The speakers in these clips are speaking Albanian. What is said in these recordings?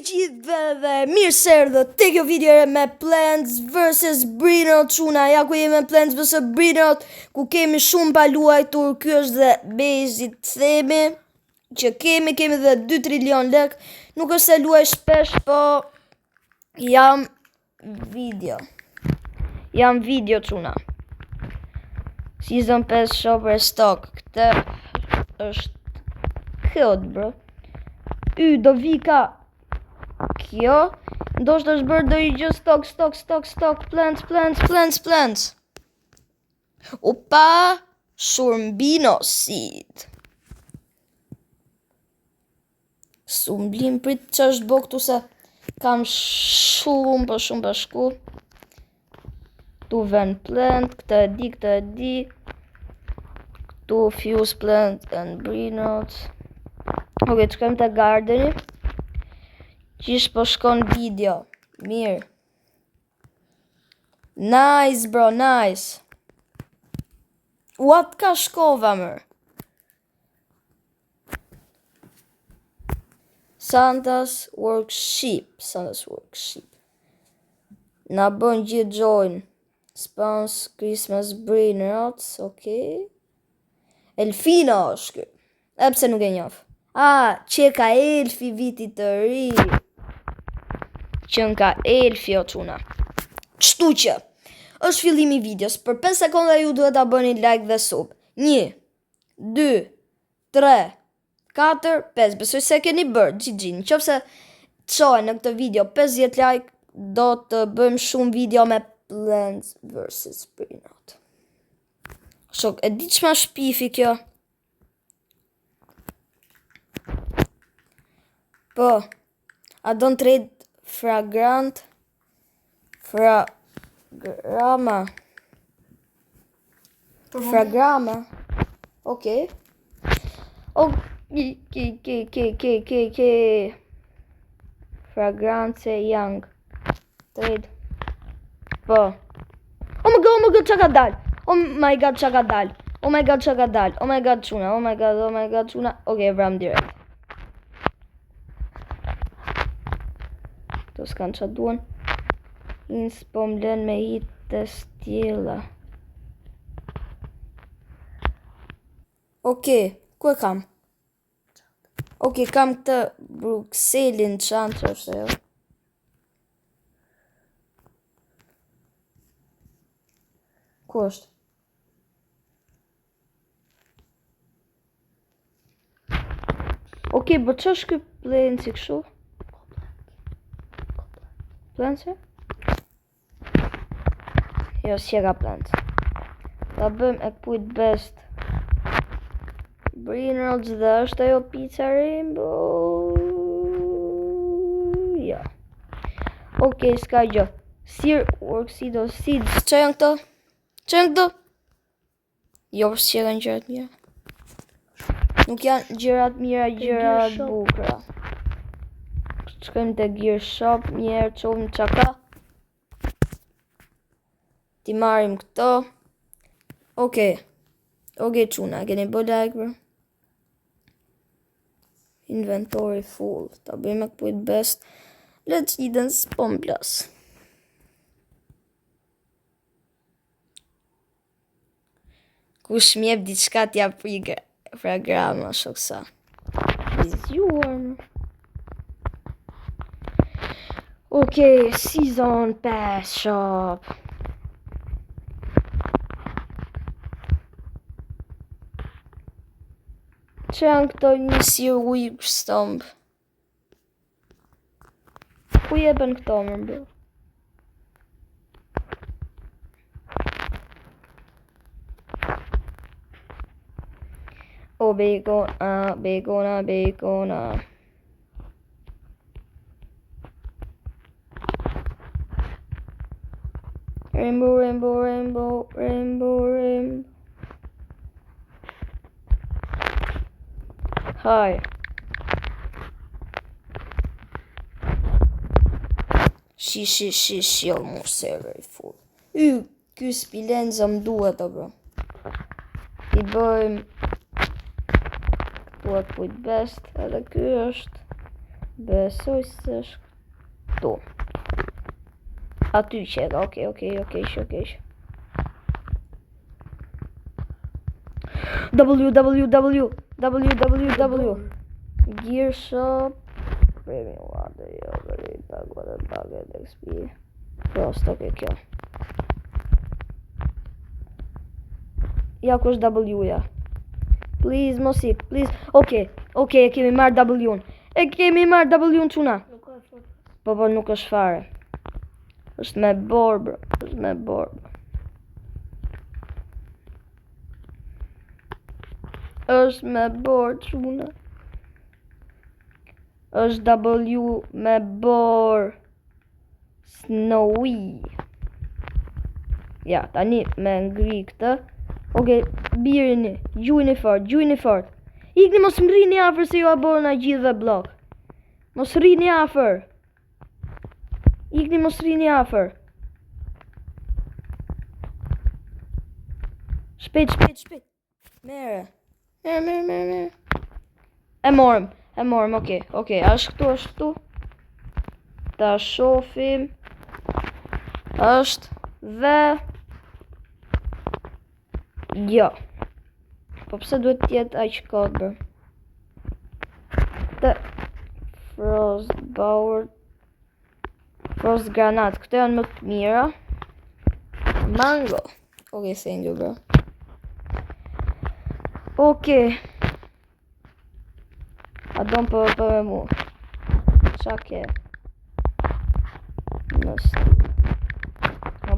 gjithve dhe mirë se erdhët te kjo video me Plants vs Brinot çuna. Ja ku jemi me Plants vs Brinot, ku kemi shumë pa luajtur. Ky është dhe bezi themi që kemi dhe 2 trilion lek. Nuk është se luaj shpesh, po jam video çuna. Season 5 shopper stock. Këtë është hot bro. Do vika kjo, ndoshta është bërë do i gjë stock, plants. Opa, Shurbino seed. Sumblim prit që është bo këtu se kam shumë bashku. Tu ven plant, këtë e di. Tu fuse plant and Brinots. Ok, të shkojmë të gardeni. Qish po shkon video. Mirë. Nice bro, nice. What ka shkova mër? Santa's workshop. Na bën gjithë join. Spawns Christmas Brinots, ok. Elfina është kë. Pse nuk e njoh. Që ka elfi vitit të ri. Që ka elfi o çuna. Kështu që është fillimi i videos. Për 5 sekonda ju duhet ta bëni like dhe sub. 1, 2, 3, 4, 5. Besoj se keni bërë. GG. Nëse çojë në këtë video 50 like, do të bëjmë shumë video me Plants vs Brinot. Shok, e di çma shpifi kjo? Po, I don't trade fragrant fragrama. Ok. Fragrance young. Trade. Po. Oh my god, çka ka dal. Oh my god, çka çuna. Ok, vram direkt. To s'kan qa duen. Po m'len me hit të stjela. Ok, ku e kam? Ok, kam këtë Bruxellin çantë është ajo. Ku është? Ok, bë që është këtë plenë si kështu? Plants? Jo, si ka plants. Ta bëjmë e këpujt best Brinots dhe është ajo pizza rainbow. Ja. Ok, s'ka gjë. Sear Orxido seeds. Që janë këto? Jo, si janë gjërat mira. Nuk janë gjërat mira, gjërat bukra. Shkojmë të gear shop, njerë qovëm qa ka. Ti marim këto. Ok, quna, keni bë like bro. Inventory full. Ta bëjmë këpujt best. Let's hidden spawn plus. Kush mjep diçka t'ja programa shoksa. Vizjuar. Ok, season 5 shop. Që janë këto një si weak stomp? Ku jepen këto më bro? O, bacona. Rainbow. Hi. She almost very full. Ky spilenza më duhet o bro. I bëjmë duhet pujt best, edhe ky është Besoj se është këtu. Aty qeka, okej. www. Gear shop. Premium water, yogurt, water bucket, XP. Frost, kjo. Ja, ku është W-ja? Please, mos ik, please. Okej, e kemi marrë W-n. Quna. Po, nuk është fare. është me borë, bro. është me borë, quna. është W me borë. Snowy. Ja, tani me ngri këtë. Okej, birini, gjujni fort. Ikni, mos më rrini afer se jo a borë na gjithve blok. Mos rrini afer. Ikni, mos rrini afer. Shpejt. Mere. E morëm, okej, është këtu. Ta shofim. është dhe jo. Po pse duhet tjetë aq kod, bro? Të Frost granat, këto janë më të mira. Mango. Okej, thank you, bro. Okej. A don për me mu. Qa ke?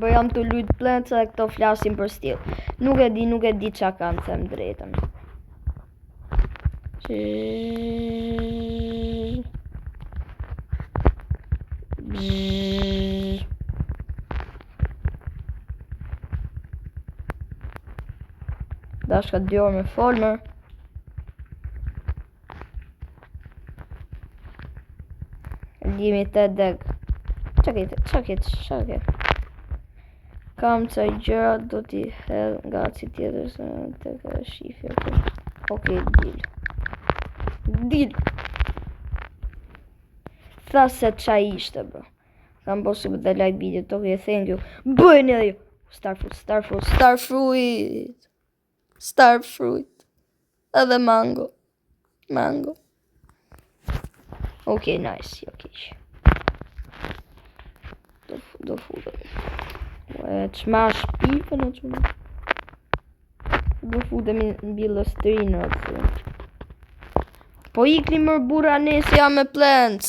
Po jam të lujt plantës dhe këto flasim për stil. Nuk e di qa kanë, them drejtën. Dashka 2 orë me folmer. Limited deg. Qa ke? Kam ca gjëra, do t'i hedh nga si tjetër se të ka shifja. Okej, deal. Tha se qa ishte, bro. Kam posu për dhe like video, okej, thank you. Bëjnë edhe ju. Starfruit. Edhe mango. Okej, nice, do futëm. Qma shpifën o qëma? Do futëm në bilëstrinë atë. Po ikni mër bura ne se jam me plants.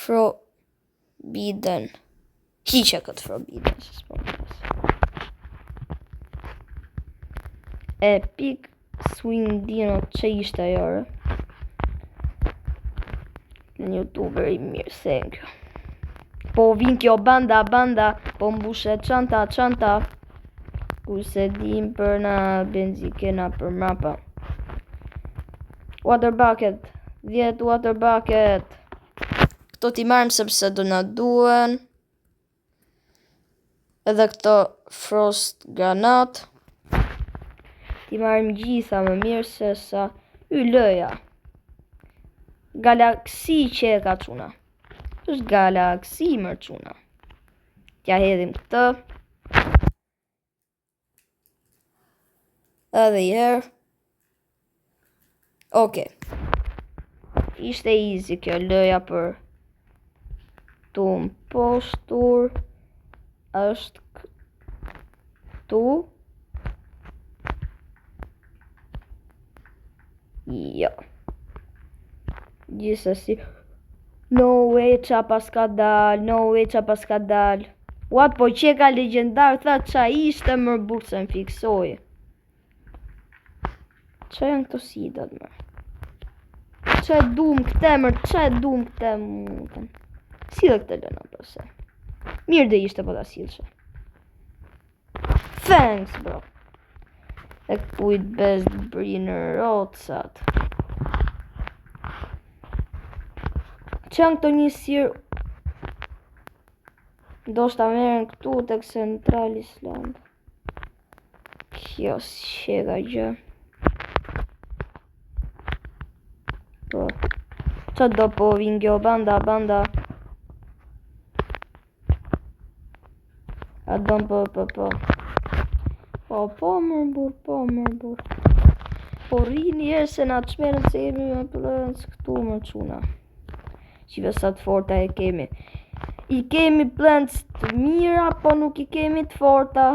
Forbidden. Hiqe këtë forbidden. Epic Swing Dino, që ishte ajore? Në YouTuber i mirë, thank you. Po vin kjo banda, po mbushe çanta. Ku se dim për na benzikena për mrapa. Water bucket. 10 water bucket. Këto t'i marrim sepse do na duen. Edhe këto frost granat. T'i marrim gjitha më mirë se sa lëja. Galaksi që e ka quna. është galaksi mërë quna. Tja hedhim këtë. Edhe i herë. Oke. Ishte easy kjo lëja për tu më postur. është këtu. Jo. Gjithsesi. No way qa pas ka dal. What, po që ka legendar, tha qa ishte mërë burë se më fiksoj. Qa janë këto sidat mërë? Qa e dum këte mërë, Sile këte lëna përse. Mirë dhe ishte po da silëshe. Thanks, bro. E kujt best briner rotsat. Që janë këto një sirë? Do shta merën këtu të Central Island. Kjo s'qega gjë. Po. Qa do po vingjo, banda. A don po. Po më bur. Po rrini e se na të shmerën se jemi me plënës këtu më quna. Qive sa të forta e kemi. I kemi plënës të mira, po nuk i kemi të forta.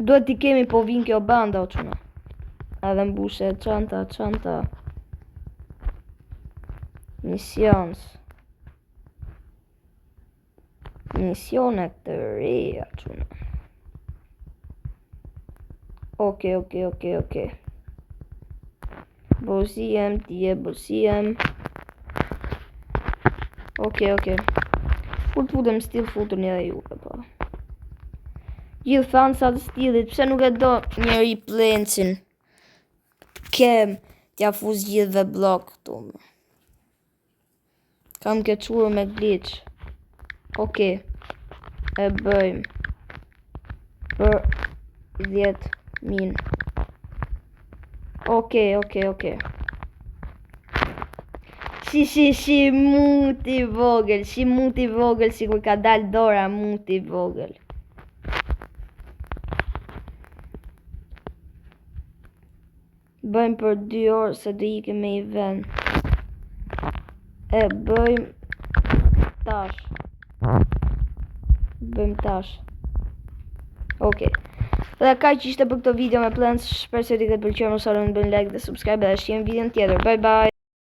Duhet i kemi po vinë kjo banda o quna. Edhe mbushe çanta. Misionet të reja quna. Oke. Boziem. Oke. Kur të futem stil futur një dhe juve, po. Gjithë fansat stilit, pse nuk e do njeri plencin? Kem, t'ja fuz gjithve blok këtu. Kam kequrë me glitch. Oke. E bëjmë. Për 10.000. Oke. Si muti vogël, si kur ka dal dora muti vogël. Bëjmë për 2 orë se do ikem me i ven. E bëjmë tash. Oke. Dhe ka që ishte për këto video me plans. Shpresoj t'i këtë pëlqyer, mos harroni të bëni like dhe subscribe dhe shihemi në videon tjetër. Bye.